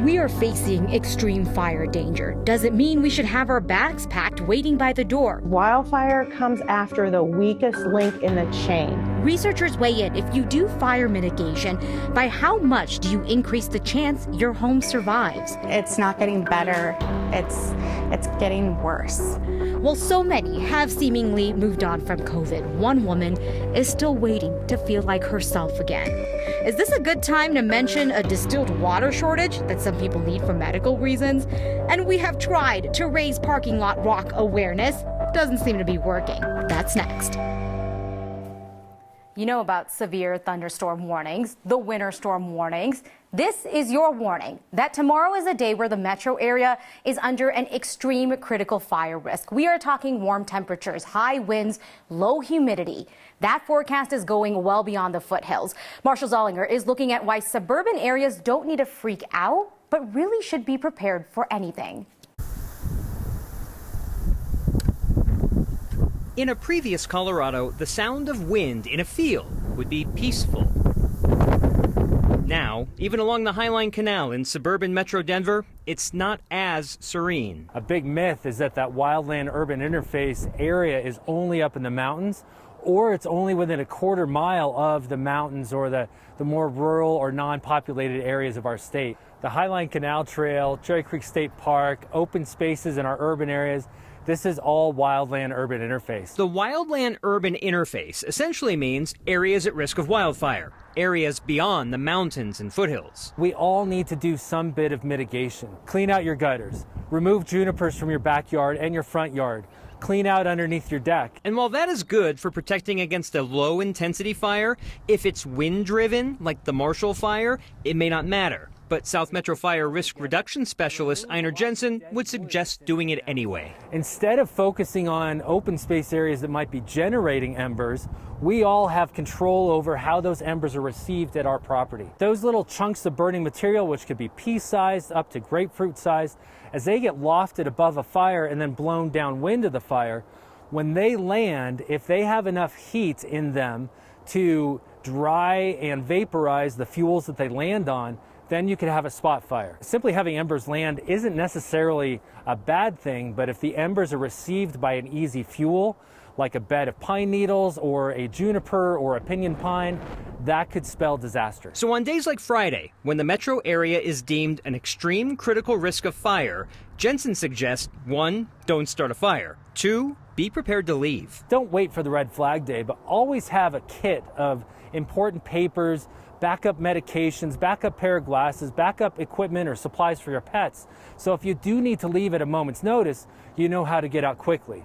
We are facing extreme fire danger. Does it mean we should have our bags packed waiting by the door? Wildfire comes after the weakest link in the chain. Researchers weigh in. If you do fire mitigation, by how much do you increase the chance your home survives? It's not getting better. It's getting worse. Well, so many have seemingly moved on from COVID. One woman is still waiting to feel like herself again. Is this a good time to mention a distilled water shortage that some people need for medical reasons? And we have tried to raise parking lot rock awareness. Doesn't seem to be working. That's next. You know about severe thunderstorm warnings, the winter storm warnings. This is your warning that tomorrow is a day where the metro area is under an extreme critical fire risk. We are talking warm temperatures, high winds, low humidity. That forecast is going well beyond the foothills. Marshall Zollinger is looking at why suburban areas don't need to freak out, but really should be prepared for anything. In a previous Colorado, the sound of wind in a field would be peaceful. Now, even along the Highline Canal in suburban Metro Denver, it's not as serene. A big myth is that wildland-urban interface area is only up in the mountains, or it's only within a quarter mile of the mountains or the more rural or non-populated areas of our state. The Highline Canal Trail, Cherry Creek State Park, open spaces in our urban areas, this is all wildland-urban interface. The wildland-urban interface essentially means areas at risk of wildfire, areas beyond the mountains and foothills. We all need to do some bit of mitigation. Clean out your gutters, remove junipers from your backyard and your front yard, clean out underneath your deck. And while that is good for protecting against a low-intensity fire, if it's wind-driven, like the Marshall Fire, it may not matter. But South Metro Fire Risk Reduction Specialist Einar Jensen would suggest doing it anyway. Instead of focusing on open space areas that might be generating embers, we all have control over how those embers are received at our property. Those little chunks of burning material, which could be pea-sized up to grapefruit-sized, as they get lofted above a fire and then blown downwind of the fire, when they land, if they have enough heat in them to dry and vaporize the fuels that they land on, then you could have a spot fire. Simply having embers land isn't necessarily a bad thing, but if the embers are received by an easy fuel, like a bed of pine needles or a juniper or a pinyon pine, that could spell disaster. So on days like Friday, when the metro area is deemed an extreme critical risk of fire, Jensen suggests, 1, don't start a fire. 2, be prepared to leave. Don't wait for the red flag day, but always have a kit of important papers, backup medications, backup pair of glasses, backup equipment or supplies for your pets. So if you do need to leave at a moment's notice, you know how to get out quickly.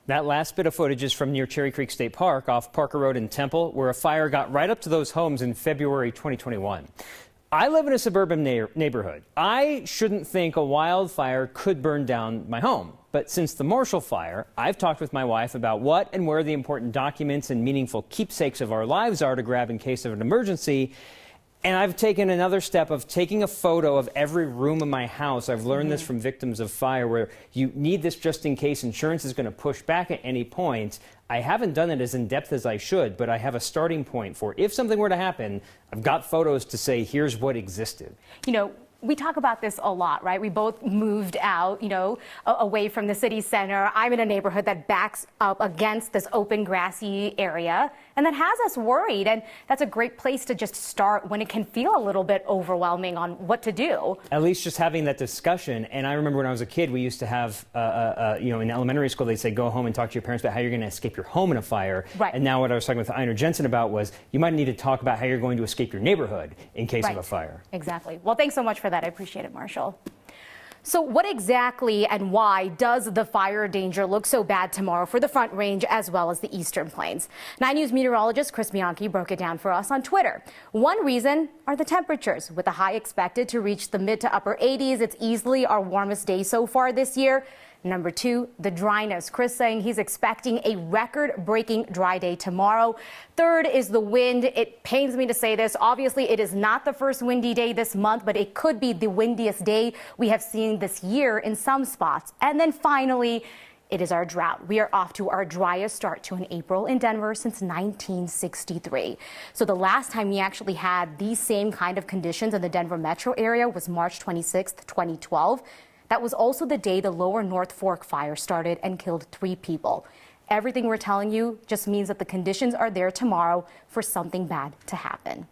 That last bit of footage is from near Cherry Creek State Park off Parker Road in Temple, where a fire got right up to those homes in February 2021. I live in a suburban neighborhood. I shouldn't think a wildfire could burn down my home. But since the Marshall Fire, I've talked with my wife about what and where the important documents and meaningful keepsakes of our lives are to grab in case of an emergency. And I've taken another step of taking a photo of every room in my house. I've learned this from victims of fire, where you need this just in case insurance is going to push back at any point. I haven't done it as in depth as I should, but I have a starting point for if something were to happen, I've got photos to say, here's what existed. You know, we talk about this a lot, right? We both moved out, away from the city center. I'm in a neighborhood that backs up against this open grassy area, and that has us worried. And that's a great place to just start when it can feel a little bit overwhelming on what to do. At least just having that discussion. And I remember when I was a kid, we used to have, in elementary school, they'd say, go home and talk to your parents about how you're going to escape your home in a fire. Right. And now what I was talking with Einar Jensen about was you might need to talk about how you're going to escape your neighborhood in case of a fire. Exactly. Well, thanks so much for that. I appreciate it, Marshall. So what exactly and why does the fire danger look so bad tomorrow for the Front Range as well as the Eastern Plains? 9 News meteorologist Chris Bianchi broke it down for us on Twitter. One reason are the temperatures. With the high expected to reach the mid to upper 80s, it's easily our warmest day so far this year. Number 2, the dryness. Chris saying he's expecting a record-breaking dry day tomorrow. 3rd is the wind. It pains me to say this. Obviously, it is not the first windy day this month, but it could be the windiest day we have seen this year in some spots. And then finally, It is our drought. We are off to our driest start to an April in Denver since 1963. So the last time we actually had these same kind of conditions in the Denver metro area was March 26th, 2012. That was also the day the lower North Fork fire started and killed 3 people. Everything we're telling you just means that the conditions are there tomorrow for something bad to happen.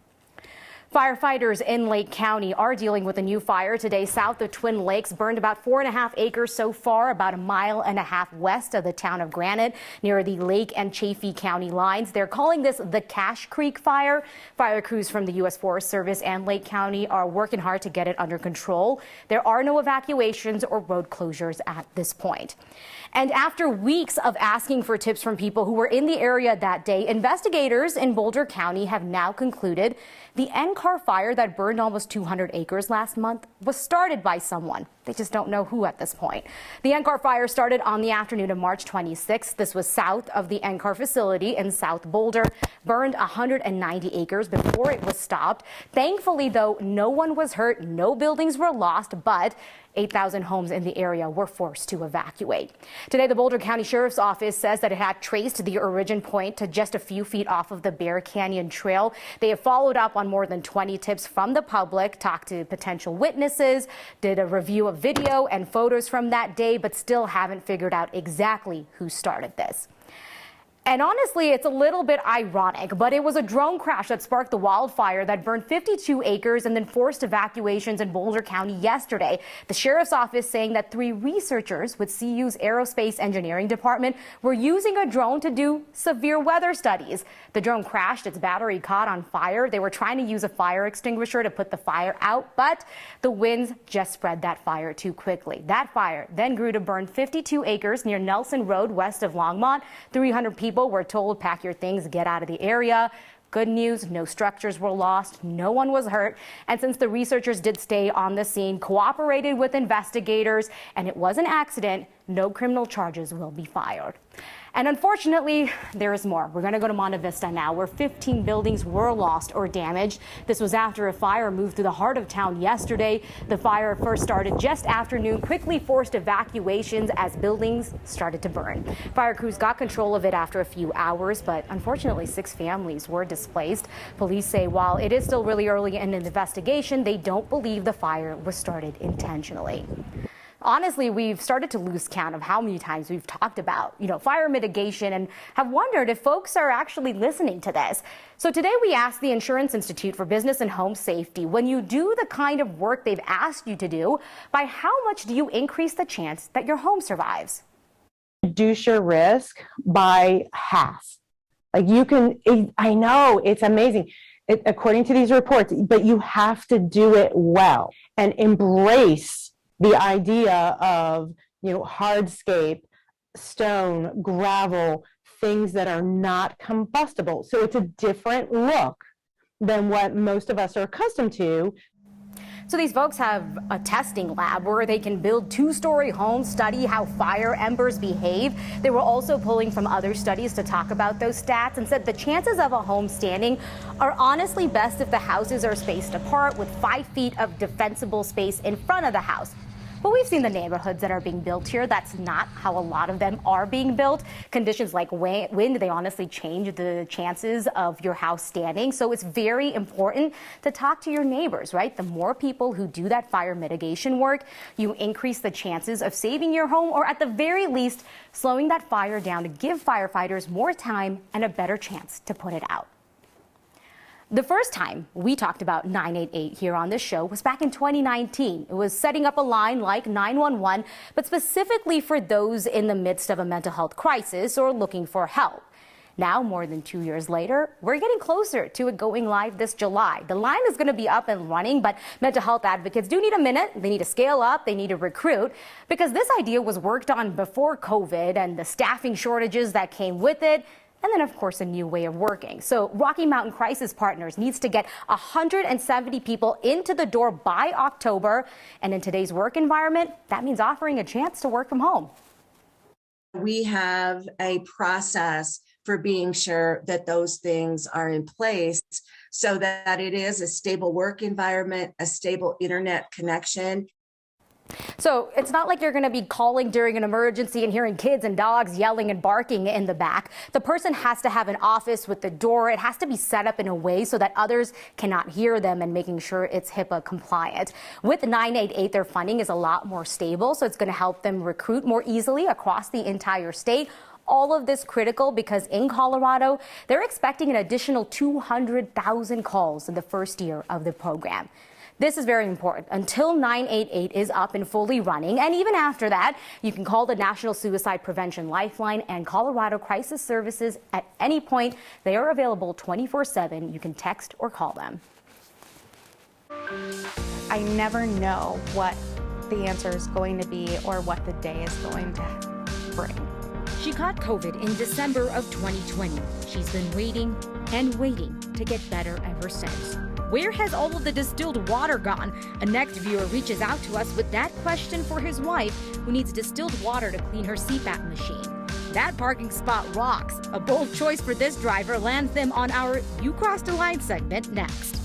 Firefighters in Lake County are dealing with a new fire today south of Twin Lakes. Burned about 4.5 acres so far, about 1.5 miles west of the town of Granite, near the Lake and Chaffee County lines. They're calling this the Cache Creek Fire. Fire crews from the U.S. Forest Service and Lake County are working hard to get it under control. There are no evacuations or road closures at this point. And after weeks of asking for tips from people who were in the area that day, investigators in Boulder County have now concluded the NCAR fire that burned almost 200 acres last month was started by someone. They just don't know who at this point. The NCAR fire started on the afternoon of March 26th. This was south of the NCAR facility in South Boulder, burned 190 acres before it was stopped. Thankfully, though, no one was hurt, no buildings were lost, but 8,000 homes in the area were forced to evacuate. Today, the Boulder County Sheriff's Office says that it had traced the origin point to just a few feet off of the Bear Canyon Trail. They have followed up on more than 20 tips from the public, talked to potential witnesses, did a review of video and photos from that day, but still haven't figured out exactly who started this. And honestly, it's a little bit ironic, but it was a drone crash that sparked the wildfire that burned 52 acres and then forced evacuations in Boulder County yesterday. The sheriff's office saying that 3 researchers with CU's Aerospace Engineering Department were using a drone to do severe weather studies. The drone crashed, its battery caught on fire. They were trying to use a fire extinguisher to put the fire out, but the winds just spread that fire too quickly. That fire then grew to burn 52 acres near Nelson Road west of Longmont. 300 people were told, pack your things, get out of the area. Good news, no structures were lost, no one was hurt. And since the researchers did stay on the scene, cooperated with investigators, and it was an accident, no criminal charges will be filed. And unfortunately, there is more. We're going to go to Monte Vista now, where 15 buildings were lost or damaged. This was after a fire moved through the heart of town yesterday. The fire first started just after noon, quickly forced evacuations as buildings started to burn. Fire crews got control of it after a few hours, but unfortunately, 6 families were displaced. Police say while it is still really early in an investigation, they don't believe the fire was started intentionally. Honestly, we've started to lose count of how many times we've talked about, fire mitigation and have wondered if folks are actually listening to this. So today we asked the Insurance Institute for Business and Home Safety, when you do the kind of work they've asked you to do, by how much do you increase the chance that your home survives? Reduce your risk by half. Like I know it's amazing. According to these reports, but you have to do it well and embrace the idea of, hardscape, stone, gravel, things that are not combustible. So it's a different look than what most of us are accustomed to. So these folks have a testing lab where they can build 2-story homes, study how fire embers behave. They were also pulling from other studies to talk about those stats and said the chances of a home standing are honestly best if the houses are spaced apart with 5 feet of defensible space in front of the house. But we've seen the neighborhoods that are being built here. That's not how a lot of them are being built. Conditions like wind, they honestly change the chances of your house standing. So it's very important to talk to your neighbors, right? The more people who do that fire mitigation work, you increase the chances of saving your home, or at the very least, slowing that fire down to give firefighters more time and a better chance to put it out. The first time we talked about 988 here on this show was back in 2019. It was setting up a line like 911, but specifically for those in the midst of a mental health crisis or looking for help. Now, more than 2 years later, we're getting closer to it going live this July. The line is going to be up and running, but mental health advocates do need a minute. They need to scale up. They need to recruit, because this idea was worked on before COVID and the staffing shortages that came with it. And then, of course, a new way of working. So Rocky Mountain Crisis Partners needs to get 170 people into the door by October. And in today's work environment, that means offering a chance to work from home. We have a process for being sure that those things are in place so that it is a stable work environment, a stable internet connection. So it's not like you're going to be calling during an emergency and hearing kids and dogs yelling and barking in the back. The person has to have an office with the door. It has to be set up in a way so that others cannot hear them, and making sure it's HIPAA compliant. With 988, their funding is a lot more stable, so it's going to help them recruit more easily across the entire state. All of this critical because in Colorado, they're expecting an additional 200,000 calls in the first year of the program. This is very important. Until 988 is up and fully running, and even after that, you can call the National Suicide Prevention Lifeline and Colorado Crisis Services at any point. They are available 24/7. You can text or call them. I never know what the answer is going to be or what the day is going to bring. She caught COVID in December of 2020. She's been waiting and waiting to get better ever since. Where has all of the distilled water gone? A Next viewer reaches out to us with that question for his wife, who needs distilled water to clean her CPAP machine. That parking spot rocks. A bold choice for this driver lands them on our You Crossed a Line segment next.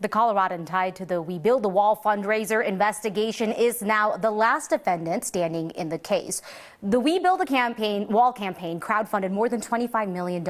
The Coloradan tied to the We Build the Wall fundraiser investigation is now the last defendant standing in the case. The We Build a Wall campaign crowdfunded more than $25 million,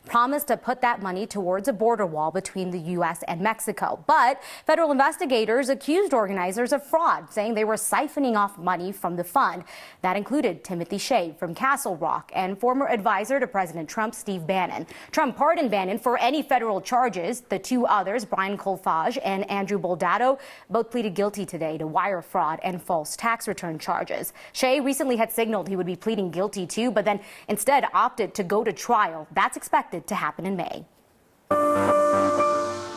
promised to put that money towards a border wall between the U.S. and Mexico. But federal investigators accused organizers of fraud, saying they were siphoning off money from the fund. That included Timothy Shea from Castle Rock and former advisor to President Trump, Steve Bannon. Trump pardoned Bannon for any federal charges. The two others, Brian Colfage and Andrew Boldato, both pleaded guilty today to wire fraud and false tax return charges. Shea recently had signaled he would be pleading guilty too, but then instead opted to go to trial. That's expected to happen in May.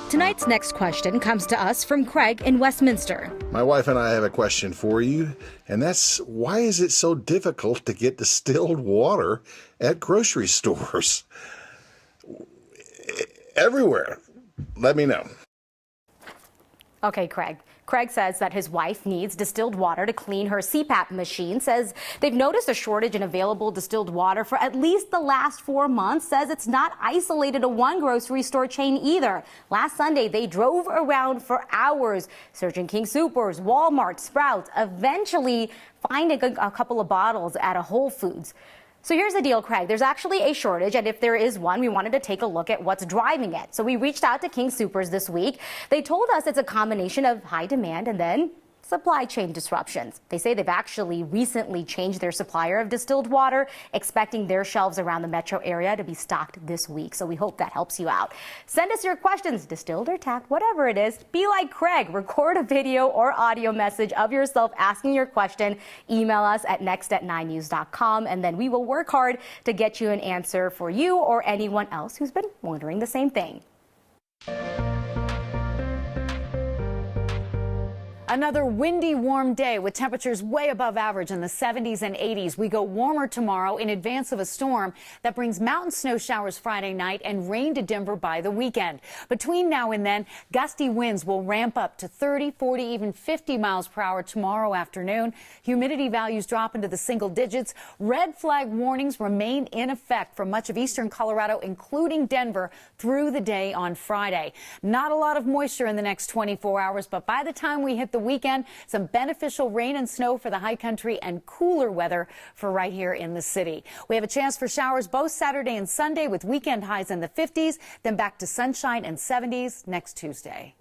Tonight's next question comes to us from Craig in Westminster. My wife and I have a question for you, and that's why is it so difficult to get distilled water at grocery stores? Everywhere. Let me know. Okay, Craig. Craig says that his wife needs distilled water to clean her CPAP machine, says they've noticed a shortage in available distilled water for at least the last 4 months, says it's not isolated to one grocery store chain either. Last Sunday, they drove around for hours, searching King Soopers, Walmart, Sprouts, eventually finding a couple of bottles at a Whole Foods. So here's the deal, Craig. There's actually a shortage, and if there is one, we wanted to take a look at what's driving it. So we reached out to King Soopers this week. They told us it's a combination of high demand and then supply chain disruptions. They say they've actually recently changed their supplier of distilled water, expecting their shelves around the metro area to be stocked this week. So we hope that helps you out. Send us your questions, distilled or tapped, whatever it is. Be like Craig. Record a video or audio message of yourself asking your question. Email us at next@9news.com, and then we will work hard to get you an answer for you or anyone else who's been wondering the same thing. Another windy, warm day with temperatures way above average in the 70s and 80s. We go warmer tomorrow in advance of a storm that brings mountain snow showers Friday night and rain to Denver by the weekend. Between now and then, gusty winds will ramp up to 30, 40, even 50 miles per hour tomorrow afternoon. Humidity values drop into the single digits. Red flag warnings remain in effect for much of eastern Colorado, including Denver, through the day on Friday. Not a lot of moisture in the next 24 hours, but by the time we hit the weekend, some beneficial rain and snow for the high country and cooler weather for right here in the city. We have a chance for showers both Saturday and Sunday with weekend highs in the 50s, then back to sunshine and 70s next Tuesday.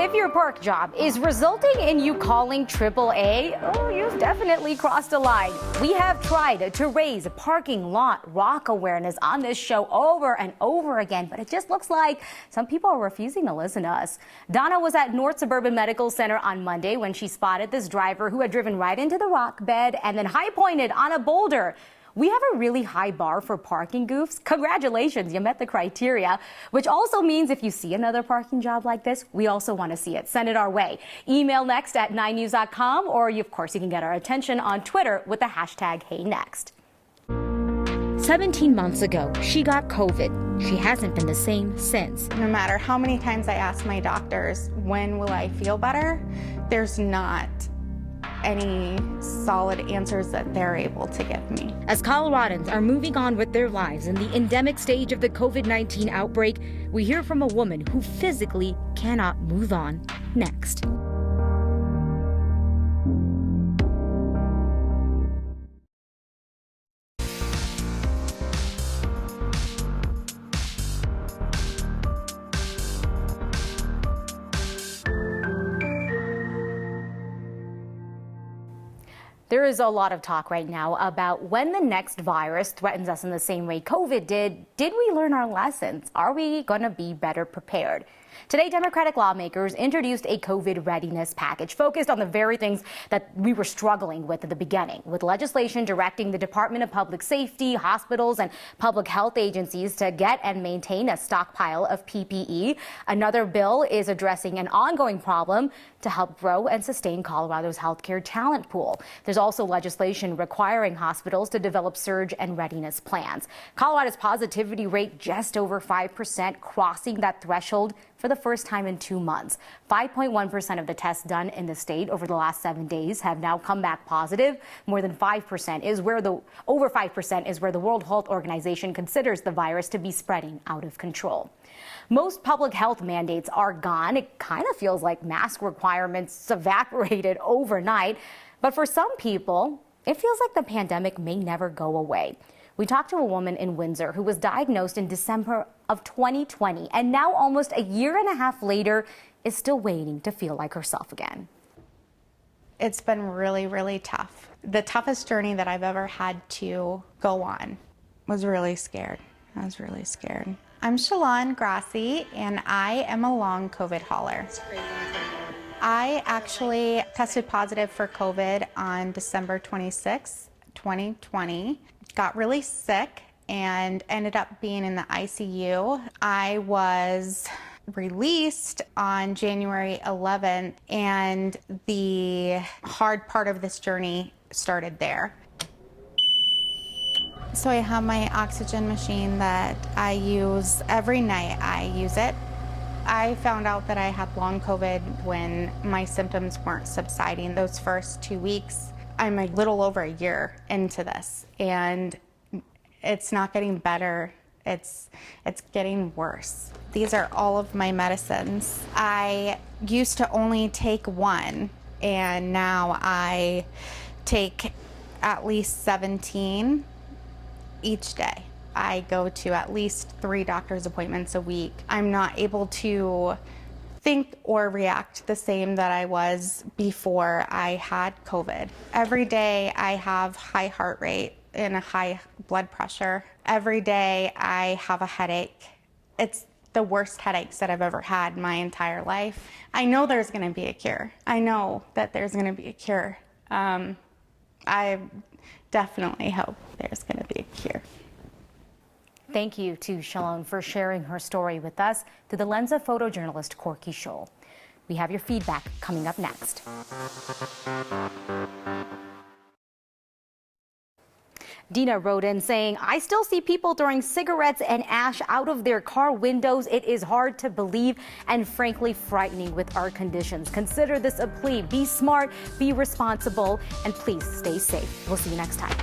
If your park job is resulting in you calling AAA, you've definitely crossed a line. We have tried to raise parking lot rock awareness on this show over and over again, but it just looks like some people are refusing to listen to us. Donna was at North Suburban Medical Center on Monday when she spotted this driver who had driven right into the rock bed and then high-pointed on a boulder. We have a really high bar for parking goofs. Congratulations, you met the criteria, which also means if you see another parking job like this, we also want to see it. Send it our way. Email next@9news.com, or of course you can get our attention on Twitter with the hashtag HeyNext. 17 months ago, she got COVID. She hasn't been the same since. No matter how many times I ask my doctors, when will I feel better? There's not any solid answers that they're able to give me. As Coloradans are moving on with their lives in the endemic stage of the COVID-19 outbreak, we hear from a woman who physically cannot move on next. There is a lot of talk right now about when the next virus threatens us in the same way COVID did. Did we learn our lessons? Are we going to be better prepared? Today, Democratic lawmakers introduced a COVID readiness package focused on the very things that we were struggling with at the beginning, with legislation directing the Department of Public Safety, hospitals, and public health agencies to get and maintain a stockpile of PPE. Another bill is addressing an ongoing problem to help grow and sustain Colorado's healthcare talent pool. There's also legislation requiring hospitals to develop surge and readiness plans. Colorado's positivity rate just over 5%, crossing that threshold for the first time in 2 months. 5.1% of the tests done in the state over the last 7 days have now come back positive. More than 5% is where over 5% is where the World Health Organization considers the virus to be spreading out of control. Most public health mandates are gone. It kind of feels like mask requirements evaporated overnight. But for some people, it feels like the pandemic may never go away. We talked to a woman in Windsor who was diagnosed in December of 2020 and now almost a year and a half later is still waiting to feel like herself again. It's been really, really tough. The toughest journey that I've ever had to go on. Was really scared. I was really scared. I'm Shalon Grassi, and I am a long COVID hauler. I actually tested positive for COVID on December 26, 2020. Got really sick and ended up being in the ICU. I was released on January 11th, and the hard part of this journey started there. So I have my oxygen machine that I use every night. I use it. I found out that I had long COVID when my symptoms weren't subsiding those first 2 weeks. I'm a little over a year into this, and it's not getting better. It's getting worse. These are all of my medicines. I used to only take one, and now I take at least 17 each day. I go to at least 3 doctor's appointments a week. I'm not able to think or react the same that I was before I had COVID. Every day I have high heart rate and a high blood pressure. Every day I have a headache. It's the worst headaches that I've ever had my entire life. I know there's going to be a cure. I know that there's going to be a cure. I definitely hope there's going to be a cure. Thank you to Shalon for sharing her story with us through the lens of photojournalist Corky Scholl. We have your feedback coming up next. Dina wrote in saying, I still see people throwing cigarettes and ash out of their car windows. It is hard to believe and frankly frightening with our conditions. Consider this a plea. Be smart, be responsible, and please stay safe. We'll see you next time.